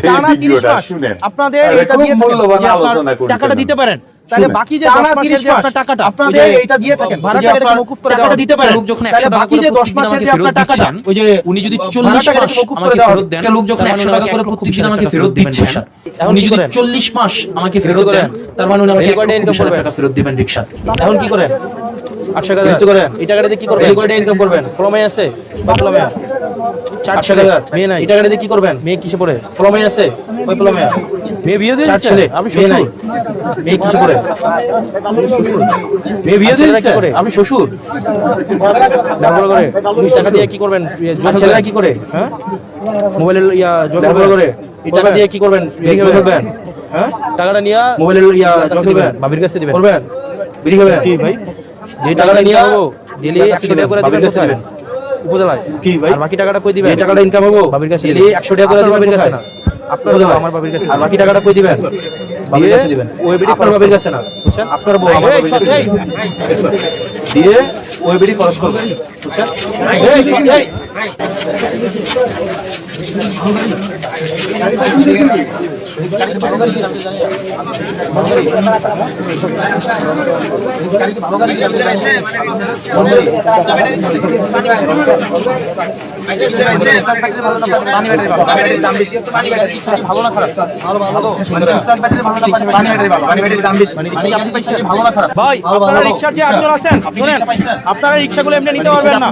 টানা 30 মাস আপনাদের এটা দিয়ে টাকাটা দিতে পারেন, তাহলে বাকি যে 10 মাসের যে আপনার টাকাটা আপনাদের এটা দিয়ে থাকেন, ভাড়াটা এটা মওকুফ করে টাকাটা দিতে পারেন। লোক যখন 100 টাকা করে 10 মাসের যে আপনার টাকাটা, ওই যে উনি যদি 40 মাস আমাকে ফেরত দেন, লোক যখন 100 টাকা করে প্রতিদিন আমাকে ফেরত দিচ্ছেন, উনি যদি 40 মাস আমাকে ফেরত দেন, তার মানে উনি আমাকে 1 টাকা ফেরত দিবেন রিকশা। এখন কি করেন? 8 টাকা বেশি করেন, এই টাকাটা দিয়ে কি করবেন? রেগুলার ইনকাম করবেন। কলমে আছে বাপলমে 4 টাকা মেয়ে নাই, এই টাকাটা দিয়ে কি করবেন? মেয়ে কিসে পড়ে? কলমে আছে ওই কলমে মেয়ে বিয়ে দিয়েছে, 4 ছেলে আমি শ্বশুর নাই, মেয়ে কিসে পড়ে? মেয়ে বিয়ে দিয়েছে আমি শ্বশুর। ব্যবহার করে তুমি টাকা দিয়ে কি করবেন? ছেলেরা কি করে? হ্যাঁ মোবাইলের ব্যবহার করে এই টাকা দিয়ে কি করবেন? বিয়ে করবেন? হ্যাঁ টাকাটা নিয়ে মোবাইলের জল দিবেন, বাবির কাছে দিবেন, করবেন বিড়ি খাবেন কি ভাই? যে টাকাটা নিয়ে হবো ডেইলি 100 টাকা করে দিবেন কাছে দিবেন উপজেলায় কি ভাই? আর বাকি টাকাটা কই দিবেন? যে টাকাটা ইনকাম হবো বাবির কাছে ডেইলি 100 টাকা করে দিবেন বাবির কাছে না, আপনার আমার বাবির কাছে। আর বাকি টাকাটা কই দিবেন? বাবির কাছে দিবেন। ওই বিড়ি আপনার বাবির কাছে না, বুঝছেন? আপনার বউ আমার বাবির কাছে দিয়ে ওই বিড়ি খরচ করবেন, বুঝছেন? আপনারা রিক্সাগুলো এমনি নিতে পারবেন না,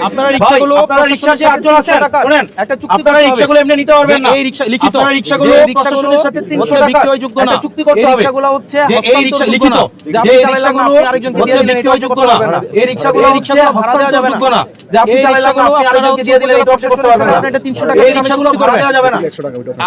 আপনারা রিক্সাগুলো রিক্সার যে 8 জন আছেন শুনেন, একটা চুক্তি আপনারা রিক্সাগুলো এমনি নিতে পারবেন না। এই রিক্সা লিখিত রিক্সাগুলো প্রশাসনের সাথে 300 টাকা বিক্রয়যোগ্য না, চুক্তি করতে হবে। রিক্সাগুলো হচ্ছে এই রিক্সা লিখিত, যে এই রিক্সাগুলো আরেকজনকে দিয়ে দিলে বিক্রয়যোগ্য না, এই রিক্সাগুলো হস্তান্তরযোগ্য না, যে আপনি চালালে আপনি আরেকজনকে দিয়ে দিলে এটা করতে পারবেন না, এটা 300 টাকা এই রিক্সাগুলো ভাড়া দেওয়া যাবে না।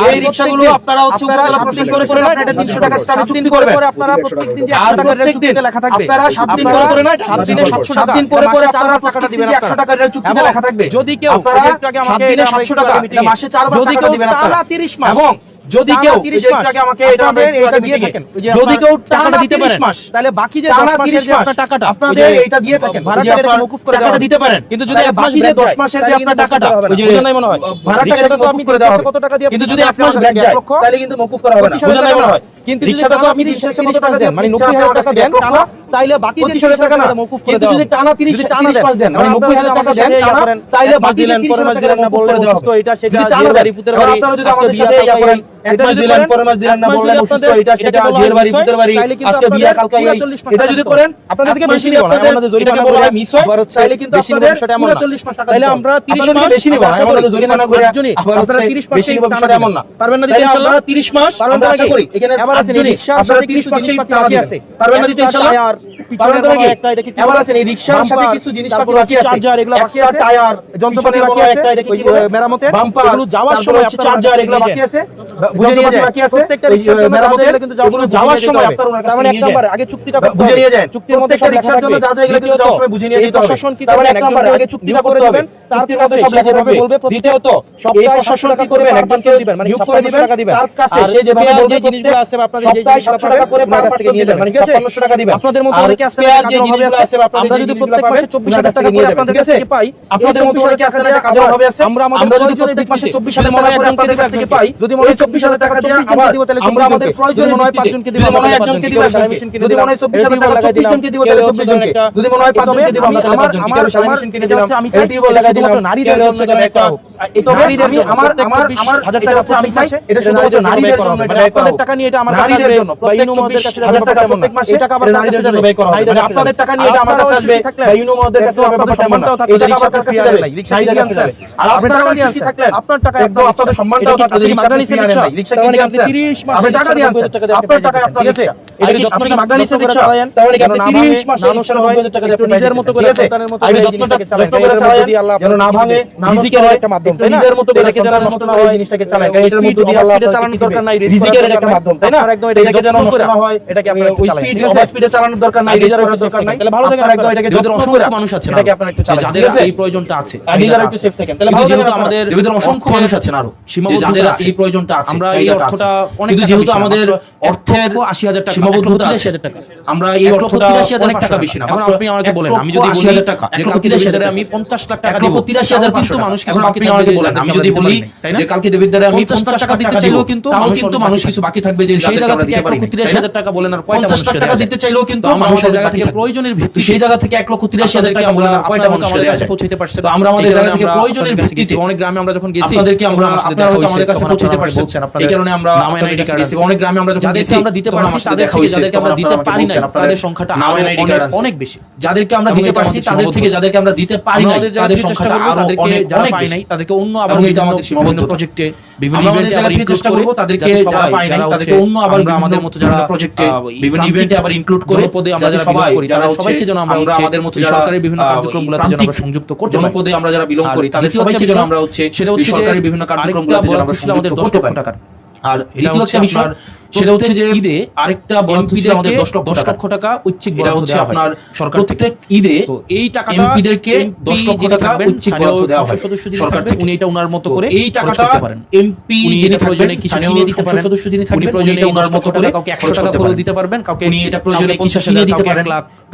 এই রিক্সাগুলো আপনারা হচ্ছে উপজেলা প্রশাসন করে করে না, এটা 300 টাকা স্টাফে চুক্তি করবেন। আপনারা প্রত্যেকদিন যে 8 টাকার চুক্তিতে লেখা থাকবে, আপনারা 7 দিন করে করে না, 7 দিনে 700 টাকা, 7 দিন পরে পরে আপনারা টাকাটা দিবেন, 100 টাকার চুক্তিতে লেখা থাকবে। যদি কেউ আপনারা 7 দিনে 700 টাকা, এটা মাসে 4 বার টাকা দিবেন আপনারা 30 মাস। এবং যদি কেউ 30 মাস আমাকে এটা দিয়ে থাকেন, যদি কেউ টাকাটা দিতে পারেন তাহলে বাকি যে 10 মাসের যে আপনার টাকাটা আপনাদের এটা দিয়ে থাকেন, ভাড়াটা এটা মওকুফ করে টাকাটা দিতে পারেন। কিন্তু যদি বাকি যে 10 মাসের যে আপনার টাকাটা বুঝা নাই মনে হয়, ভাড়াটা এটা তো আপনি করে দেওয়া হবে কত টাকা দিয়ে, কিন্তু যদি আপনার ব্রেক যায় তাহলে কিন্তু মওকুফ করা হবে না, বুঝা নাই মনে হয়। কিন্তু রিকশাটা তো আপনি 30 টাকা দেন, মানে 90,000 টাকা দেন টানা, তাইলে বাকি যে 30,000 টাকা না মওকুফ করে দেওয়া হবে। যদি টানা 30 মাস দেন, মানে 90,000 টাকা দেন টানা, তাইলে বাকি দিলেন পরের মাস দিলেন না বললে অসুস্থ, এটা সেটা জের বাড়ি ফুতের বাড়ি, আপনারা যদি আমাদের সাথে ইয়া করেন, এক মাস দিলেন পরের মাস দিলেন না বললেন অসুস্থ, এটা সেটা জের বাড়ি ফুতের বাড়ি, আজকে বিয়া কালকে এটা যদি করেন আপনাদের থেকে বেশি নিব না, আমাদের জরিমানা করে মিস হয়, তাইলে কিন্তু আপনাদের পুরো 40 মাস টাকা, তাইলে আমরা 30 মাস বেশি নিব, আমাদের জরিমানা করে আবার আপনারা 30 মাস বেশি নিব, বিষয়টা এমন না। পারবেন না দিতে ইনশাআল্লাহ 30 মাস আমরা আশা করি এখানে আবার আছে রিকশা আপনারা 30 মাসেই বাকি আছে, পারবেন না দিতে ইনশাআল্লাহ। আর পিছনের ভাগে একটা এটা কি আবার আছে, এই রিকশার সাথে কিছু জিনিসপত্র বাকি আছে, চার্জার এগুলো বাকি আছে, টায়ার যন্ত্রপাতি বাকি আছে, একটা এটা কি মেরামতের বাম্পার এগুলো যাওয়ার সময় আপনারা চার্জার এগুলো বাকি আছে, যন্ত্রপাতি বাকি আছে, প্রত্যেকটা রিকশার জন্য মেরামতের কিন্তু যাওয়ার সময় আপনারা ওনার কাছে নিয়ে যান, আগে চুক্তিটা বুঝে নিয়ে যান, চুক্তির মধ্যে সব রিকশার জন্য যা যা এগুলো কিন্তু যাওয়ার সময় বুঝে নিয়ে যেতে হবে। প্রশাসন কি করবেন, এক নাম্বার আগে চুক্তিটা করে দিবেন, তারপর কাছে সব লেখা থাকবে, বলবে দ্বিতীয়ত এই প্রশাসন কি করবেন, একজনকে দিবেন মানে 57 টাকা দিবেন, তার কাছে সে যেভাবে যে জিনিসগুলো আছে আপনাদের যে 700 টাকা করে আপনার কাছ থেকে নিয়ে যাবেন, মানে 5600 টাকা দিবেন। আপনাদের মধ্যে অনেকে আছে যে জিনিসগুলো আছে আপনাদের যদি প্রত্যেক মাসে 24000 টাকা করে আপনাদের কাছে পাই, আপনাদের মধ্যে অনেকে আছে যে কাজের অভাবে আছে, আমরা যদি প্রত্যেক মাসে 24000 টাকা করে আপনাদের কাছ থেকে পাই, যদি মনে হয় 24000 টাকা দিয়ে আবার দিব, তাহলে আমরা আমাদের প্রয়োজন মনে হয় 5 জনকে দিব, মনে হয় একজনকে দিব, যদি মনে হয় 24000 টাকা 24 জনকে দিব, তাহলে 24 জনকে, যদি মনে হয় 5 জনকে দিব, আমরা 5 জনকে কেউ সেলাই মেশিন কিনে দিলাম, আমি চাই দিব লাগাই দিলাম, নারীদের জন্য একটা এটা নারীদের আমার 1000 টাকা হচ্ছে আমি চাই, এটা শুধুমাত্র নারীদের জন্য, মানে আপনাদের টাকা নিয়ে এটা আমার নারীদের জন্য প্রত্যেক 24000 টাকা প্রত্যেক মাসে টাকা আবার নারীদের জন্য ব্যয় করা হবে, মানে আপনাদের টাকা নিয়ে এটা আমার কাছে আসবে বা ইউনোমদের কাছে আপনাদের সম্মানটাও থাকবে, এটা আমার কাছে যাবে রিকশার কাছে যাবে, আর আপনার টাকা দিয়ে কি থাকলে আপনার টাকা একদম আপনাদের সম্মানটাও থাকবে, যদি রিকশা নিয়ে রিকশা কিনে আপনি 30 মাস আপনি টাকা দিয়ে আপনার টাকা আপনার কাছে, এটা কি আপনি কি মাগনা নিতে রিকশা চালায়েন, তাহলে কি আপনি 30 মাস 99000 টাকা একটু নিজের মতো করে সন্তানের মতো করে জিনিসটাকে চালান, যদি আল্লাহ যেন না ভাঙে, রিজিকের একটা মাধ্যম, তাই না? নিজের মতো করে যেন নষ্ট না হয় জিনিসটাকে চালান, এটার মধ্যে দিয়ে আল্লাহ চালানোর দরকার নাই, রিজিকের একটা মাধ্যম, তাই না? একদম এটাকে যেন নষ্ট না হয়, এটাকে আপনারা ওই স্পিডে চালানোর দরকার নাই, রিজার্ভের দরকার নাই, তাহলে ভালো থাকেন, একদম এটাকে যাদের অসংখ্য মানুষ আছে এটাকে আপনারা একটু চালান, যাদের এই প্রয়োজনটা আছে নিজেরা একটু সেফ থাকেন, তাহলে ভালো যেহেতু আমাদের যাদের অসংখ্য মানুষ আছেন আরো সীমাবদ্ধ যাদের এই প্রয়োজনটা আছে, আমরা এই অর্থটা অনেক যেহেতু আমাদের অর্থের 80000 টাকা সীমাবদ্ধতা আছে, আমরা এই অর্থটা অনেক টাকা বেশি না, এখন আপনি আমাকে বলেন আমি যদি 80000 টাকা 1,83,000 আমি 50 লাখ টাকা দিব, 83,500 মানুষ কিছু আপনি আমাকে বলেন, আমি যদি বলি যে কালকে দেবিদ্বারে আমি 50 টাকা দিতে চাইলেও কিন্তু তাও কিন্তু মানুষ কিছু বাকি থাকবে, যে সেই জায়গা থেকে 1,83,000 টাকা বলেন আর কয়টা 50 টাকা দিতে চাইলেও কিন্তু আমাদের জায়গা থেকে প্রয়োজনের ভিত্তিতে সেই জায়গা থেকে 1,83,000 টাকা বলেন আর কয়টা মানুষের কাছে পৌঁছাতে পারছে। তো আমরা আমাদের জায়গা থেকে প্রয়োজনের ভিত্তিতে অনেক গ্রামে আমরা যখন গেছি আপনাদেরকে আমরা আপনারা হয়তো আমাদের কাছে পৌঁছাতে পারছেন, এই কারণে আমরা আপনাদের কাছে গেছি। অনেক গ্রামে আমরা যখন গেছি আমরা দিতে পারছি, তাদের থেকে যাদেরকে আমরা দিতে পারি না তাদের সংখ্যাটা অনেক বেশি। যাদেরকে আমরা দিতে পারছি তাদের থেকে যাদেরকে আমরা দিতে পারি না তাদের সংখ্যাটা তাদেরকে যারা পাই নাই তাদেরকে অন্য আবার এটা আমাদের সীমাবদ্ধ প্রজেক্টে বিভিন্ন ইভেন্টে আবার চেষ্টা করব, তাদেরকে যারা পাই নাই তাদেরকে অন্য আবার আমাদের মতো যারা প্রজেক্টে বিভিন্ন ইভেন্টে আবার ইনক্লুড করে পদে আমরা সবাই যারা সবাইকে যেন আমরা আমাদের মতো সরকারের বিভিন্ন কার্যক্রমগুলোতে যেন আমরা সংযুক্ত করতে পারি, পদে আমরা যারা বিলং করি তাদের সবাইকে যেন আমরা সেটা হচ্ছে সরকারের বিভিন্ন কার্যক্রমগুলোতে যেন আমরা আমাদের 10 লক্ষ টাকা। আর দ্বিতীয় একটা বিষয় সেটা হচ্ছে যে ঈদে আরেকটা বরাদ্দ ছিল আমাদের 10 লক্ষ টাকা ঐচ্ছিক বরাদ্দ হচ্ছে আপনার সরকার প্রত্যেক ঈদে। তো এই টাকাটা এমপিদেরকে 10 লক্ষ টাকা ঐচ্ছিক বরাদ্দ দেওয়া হয় সদস্য যিনি সরকার থেকে, উনি এটা ওনার মতো করে এই টাকাটা এমপি যিনি প্রয়োজনে কিছু কিনে দিতে পারেন, সদস্য যিনি থাকবেন উনি প্রয়োজনে ওনার মতো করে কাউকে 100 টাকা করে দিতে পারবেন, কাউকে উনি এটা প্রয়োজনে কিছু কিনে দিতে পারেন,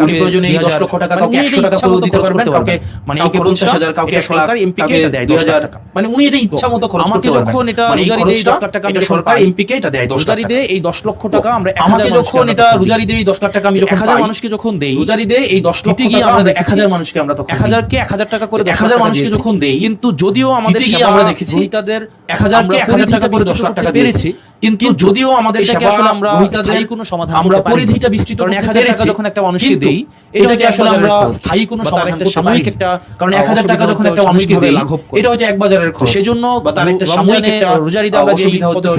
উনি প্রয়োজনে 10 লক্ষ টাকা কাউকে 100 টাকা করে দিতে পারবেন, কাউকে মানে 50,000 কাউকে 100 লাখ এমপিকে এটা দেয় 2000 টাকা, মানে উনি এটা ইচ্ছা মতো খরচ করতে পারবেন। যখন এটা রোজারি দেই 10 লাখ টাকা আমি সরকার এমপিকে এটা দেয় 10 লাখ টাকা, এই 10 লক্ষ টাকা আমরা আমাকে যখন এটা রোজারি দেই 10 লাখ টাকা আমি যখন 1000 মানুষকে যখন দেই রোজারি দেই এই 10 লক্ষ টাকা আমরা 1000 মানুষকে আমরা তখন 1000 কে 1000 টাকা করে 1000 মানুষকে যখন দেই, কিন্তু যদিও আমাদের আমরা দেখেছি তাদের 1000 কে 1000 টাকা করে 10 লাখ টাকা পেরেছি, কিন্তু যদিও আমাদের সেটা আসলে আমরা স্থায়ী কোনো সমাধান আমরা পরিধিটা বিস্তৃত কারণ 1000 টাকা যখন একটা মানুষকে দেই এটাকে আসলে আমরা স্থায়ী কোনো সমাধান সাময়িক একটা কারণ 1000 টাকা যখন একটা মানুষকে দেই এটা হচ্ছে এক বাজারের খরচ, সেজন্য বা তার একটা সাময়িক একটা রোজারিতে আমরা যে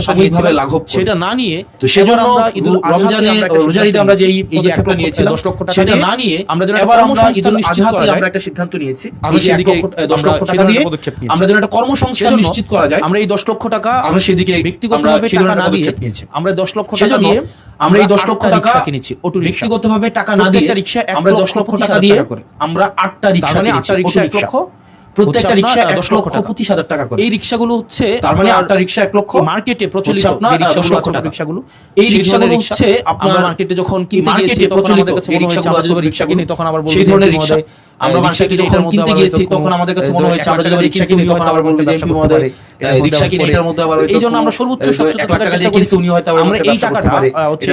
সাময়িকভাবে লাঘব সেটা না নিয়ে, তো সেজন্য আমরা ঈদুল রমজানে রোজারিতে আমরা যে এই যে একটা নিয়েছি 10 লক্ষ টাকা সেটা না নিয়ে আমরা যেন এবার আমরা ঈদুল আজহাতে আমরা একটা সিদ্ধান্ত নিয়েছি আমরা সেদিকে 10 লক্ষ টাকা দিয়ে আমরা যেন একটা কর্মসংস্থান নিশ্চিত করা যায়, আমরা এই 10 লক্ষ টাকা আমরা সেদিকে ব্যক্তিগতভাবে টাকা না দিয়ে আমরা 10 লক্ষ টাকা দিয়ে আমরা এই 10 লক্ষ টাকা কিনেছি অটো ব্যক্তিগতভাবে টাকা না দিয়ে রিকশা আমরা 10 লক্ষ টাকা দিয়ে আমরা 8টা রিকশা কিনেছি, 8 লক্ষ প্রত্যেকটা রিকশা 10 লক্ষ 25,000 টাকা করে। এই রিকশাগুলো হচ্ছে তার মানে 8টা রিকশা 1 লক্ষ মার্কেটে প্রচলিত আপনার 10 লক্ষ টাকা রিকশাগুলো, এই রিকশাগুলো হচ্ছে আপনার মার্কেটে যখন কিনতে গিয়েছি তখন আমাদের কাছে মনে হয়েছে আমরা যখন রিকশা কিনি তখন আবার বলবো সেই ধরনের রিকশা আমরা মার্কেটে যখন কিনতে গিয়েছি তখন আমাদের কাছে মনে হয়েছে আমরা যদি রিকশা কিনি তখন আবার বলবে যে এমপি মহোদয় রিকশা কিনে এটার মধ্যে আবার এইজন্য আমরা সর্বোচ্চ 700 টাকা চেষ্টা করেছি উনি হয়তো আমরা এই টাকাটা হচ্ছে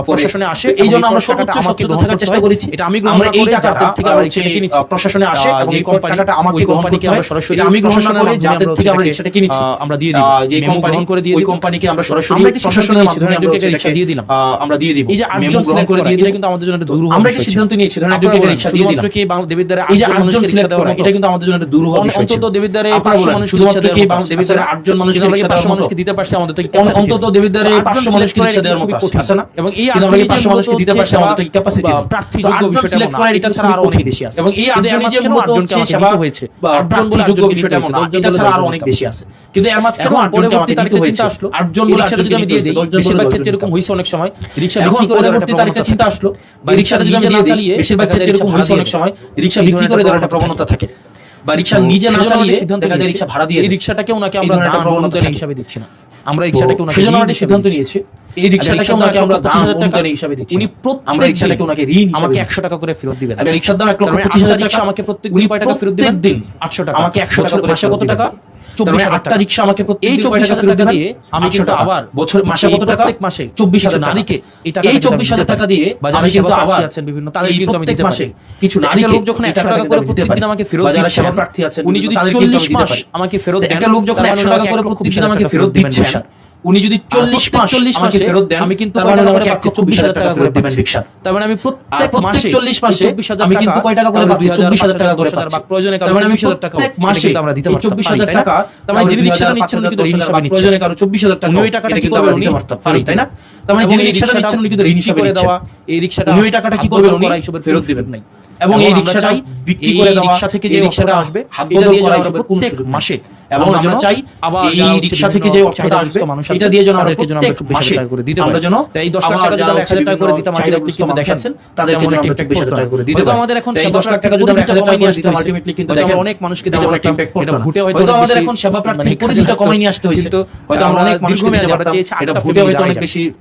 প্রশাসনে আসে এইজন্য আমরা সর্বোচ্চ 700 টাকার চেষ্টা করেছি, এটা আমি আমরা এই টাকাটা থেকে আমরা রিকশা কিনেছি প্রশাসনে আসে যে কোম্পানিটা আমাকে কোম্পানিকে আমরা সরাসরি আমি ঘোষণা করে যাদের থেকে আমরা রিকশাটা কিনেছি আমরা দিয়ে দিব, যে কোম্পানি করে দিয়ে ওই কোম্পানিকে আমরা সরাসরি প্রশাসনের মাধ্যমে আমরা রিকশা দিয়ে দিলাম আমরা দিয়ে দিব। এই যে 8 জন সিলেক্ট করে দিয়ে এটা কিন্তু আমাদের জন্য একটা দুরূহ, আমরা একটা সিদ্ধান্ত নিয়েছি ধরেন একজনকে রিকশা দিয়ে দিলাম কি দেবিদ্বারে 8 জন সিলেক্ট করা এটা কিন্তু আমাদের জন্য একটা দুরূহ বিষয়, অন্তত দেবিদ্বারে 500 মানুষ শুধুমাত্র কি দেবিদ্বারে 8 জন মানুষকে রিকশা 500 মানুষকে দিতে পারছে আমাদের থেকে অন্তত দেবিদ্বারে 500 মানুষকে রিকশা দেওয়ার মতো আছে না, এবং এই 500 মানুষকে দিতে পারছে আমাদের থেকে ক্যাপাসিটি প্রার্থী যোগ্য বিষয়টা সিলেক্ট করা এটা ছাড়া আরো অনেক বেশি আছে, এবং এই 8 জন মাঝখানে 8 জনকে সেবা হয়েছে 8 জন বলে যোগ্য বিষয়টা এটা ছাড়া আরো অনেক বেশি আছে, কিন্তু এর মাঝখানে 8 জনকে আমাকে দিতে হয়েছে 8 জন বলে রিকশা যদি আমি দিয়ে দিই বেশিরভাগ ক্ষেত্রে এরকম হইছে অনেক সময় রিকশা বিক্রি করে দেওয়ার একটা তারিখটা চিন্তা আসলো বা রিকশাটা যদি আমি দিয়ে চালিয়ে বেশিরভাগ ক্ষেত্রে এরকম হইছে অনেক সময় রিকশা বিক্রি করে দেওয়ার একটা প্রবণতা থাকে বা রিকশা নিজে না চালিয়ে সিদ্ধান্ত দেখা যায় রিকশা ভাড়া দিয়ে এই রিকশাটাকে ওনাকে আমরা দান প্রবণতা হিসাবে দিচ্ছি না, আমরা রিকশাটাকে ওনাকে সেজন্য আমরা সিদ্ধান্ত নিয়েছি এই রিকশাটাকে ওনাকে আমরা 25,000 টাকা হিসাবে দিচ্ছি, উনি আমরা রিকশাটাকে ওনাকে ঋণ আমাকে 100 টাকা করে ফেরত দিবেন, আচ্ছা রিকশার দাম 1,25,000 টাকা আমাকে প্রত্যেক দিন কয় টাকা ফেরত দিবেন দিন 800 টাকা আমাকে 100 টাকা করে মাসে কত টাকা 24,000 টাকা রিকশা আমাকে প্রত্যেক 24,000 টাকা দিয়ে আমি কিন্তু আবার বছর মাসে কত টাকা প্রত্যেক মাসে 24,000 নারীকে এই 24,000 টাকা দিয়ে আমি কিন্তু আবার আছেন বিভিন্ন তাদের কিন্তু আমি দিতে পারি কিছু নারীকে লোক যখন 100 টাকা করে প্রতিদিন আমাকে ফেরত দিচ্ছেন বাজারে সেবা প্রার্থী আছেন উনি যদি 40 মাস আমাকে ফেরত দেন একটা লোক যখন 100 টাকা করে প্রতিদিন আমাকে ফেরত দিচ্ছেন উনি যদি 40 মাস আমাকে ফেরত দেন আমি কিন্তু তার মানে আমাকে 24,000 টাকা করে দিবেন রিকশা, তার মানে আমি প্রত্যেক মাসে 40 মাসে আমি কিন্তু কয় টাকা করে পাচ্ছি 24,000 টাকা করে পাচ্ছি, প্রয়োজনে কারো 24,000 টাকা মাসে আমরা দিতে পারতাম 24,000 টাকা তার মানে যিনি রিকশাটা নিচ্ছেন উনি কিন্তু ঋণ হিসেবে নিচ্ছেন, প্রয়োজনে কারো 24,000 টাকা ওই টাকাটা কিন্তু আমরা দিতে পারতাম তাই না, তার মানে যিনি রিকশাটা নিচ্ছেন উনি কিন্তু ঋণ হিসেবে দেওয়া এই রিকশাটা উনি ওই টাকাটা কি করবেন উনি ফেরত দিবেন নাই, এবং এই রিকশাটা বিক্রি করে দেওয়া রিকশা থেকে যে রিকশাটা আসবে এটা দিয়ে যেন আমরা প্রত্যেক মাসে এবং আমরা চাই আবার এই রিকশা থেকে যে অর্থটা আসবে এটা দিয়ে যেন আমাদেরকে যেন আমরা 20,000 টাকা করে দিতে পারি, আমরা যেন এই 10 টাকা যদি 1,000 টাকা করে দিতাম আমাদের আপনি কিন্তু দেখাচ্ছেন তাদেরকে যেন আমরা 20,000 টাকা করে দিতে পারি, তো আমাদের এখন এই 10 টাকা যদি আমরা 1,000 টাকা নিয়ে আসতে আলটিমেটলি কিন্তু দেখেন অনেক মানুষকে দিতে অনেক ইমপ্যাক্ট পড়তো, ভোটে হয়তো আমাদের এখন সেবা প্রার্থীর পরিধিটা কমাই নিয়ে আসতে হয়েছে, হয়তো আমরা অনেক মানুষকে দিতে পারতাম এটা ভোটে হয়তো অনেক বেশি